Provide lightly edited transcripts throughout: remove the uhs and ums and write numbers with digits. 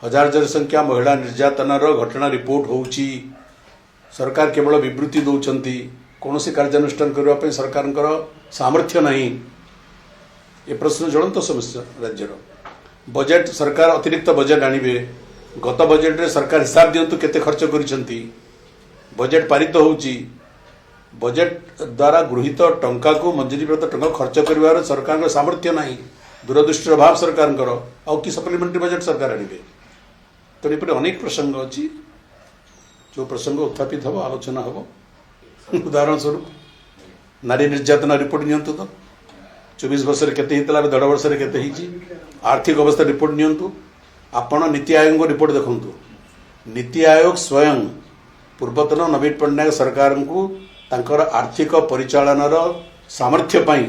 हजार हजार संख्या महिला निर्यातनार घटना रिपोर्ट होउची सरकार केवल विवृत्ति दौरान कौन सी कार्यानुष्ठान करने सरकार सामर्थ्य नहीं। ये प्रश्न ज्वलंत समस्या राज्यर बजेट सरकार अतिरिक्त बजेट आणवे गत बजेट रे सरकार हिसाब दिंतु केते खर्च करिसेंती बजेट पारित होउची बजेट द्वारा गृहीत टंका को मंजूरी प्राप्त टंका खर्च कर सरकार सामर्थ्य नहीं दूरदृष्टि अभाव सरकार आउ कि सप्लीमेंटरी बजेट सरकार आणवे तेणु पर अनेक प्रसंग अच्छी जो प्रसंग उत्थापित हम आलोचना हम उदाहरण स्वरूप नारी निर्यातना रिपोर्ट नियंतु तो 24 वर्ष केते हितला 1.5 वर्ष केते हिची आर्थिक अवस्था रिपोर्ट नियंतु आपण नीति आयोग रिपोर्ट देखंतु नीति आयोग स्वयं पूर्वतन नवीन पट्टनायक सरकार को तांकर आर्थिक परिचालनार सामर्थ्य पाई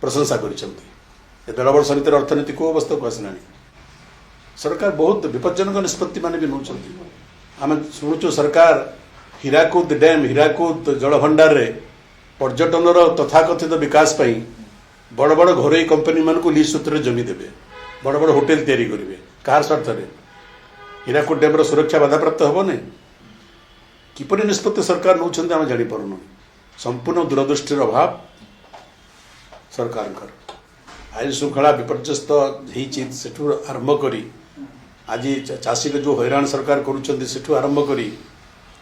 प्रशंसा करिसेंती 1.5 वर्ष भीतर अर्थनीति को अवस्था को आसलानी सरकार बहुत विपज्जनक निष्पत्ति माने भी नौचंती आम शुणुचु सरकार हीराकुद डैम हीराकुद जलभंडार रे पर्यटन तथाकथित विकास पाई बड़ बड़ घरोई कंपनी मान को लीज सूत्र जमी देवे बड़ बड़ होटेल तैयारी करेंगे कार स्वार्थ में हीराकुद डैम सुरक्षा बाधाप्राप्त हम ना किपरि निष्पत्ति सरकार नौ आम जापार संपूर्ण दूरदृष्टिर अभाव सरकार आईन श्रृंखला विपर्यस्त होठू आरंभ करी आज चाषी को जो हैरान सरकार करूँ आरंभ करी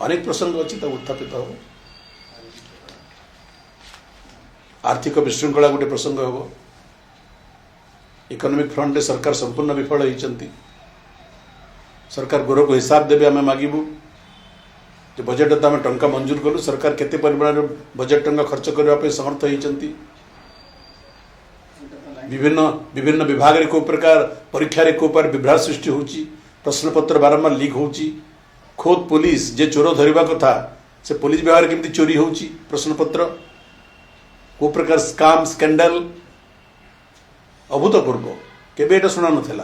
अनेक प्रसंग अच्छी उत्थापित हो आर्थिक विशृंखला गोटे प्रसंग हम इकोनॉमिक फ्रंट सरकार संपूर्ण विफल होती सरकार गोर को हिसाब देवे आम मागबू जो बजेट तो आम टंका मंजूर कलु सरकार केते परिमाण बजेट टंका खर्च करने समर्थ होती विभिन्न विभिन्न विभाग रे को प्रकार परीक्षा रे को पर विभ्राट सृष्टि होची प्रश्नपत्र बारंबार लीक होची खोद पुलिस जे चोर धरिबा कथा से पुलिस विभाग केमती चोरी होची प्रश्नपत्र को प्रकार स्काम स्कैंडल अभूतपूर्व केबे एटा सुना नथिला।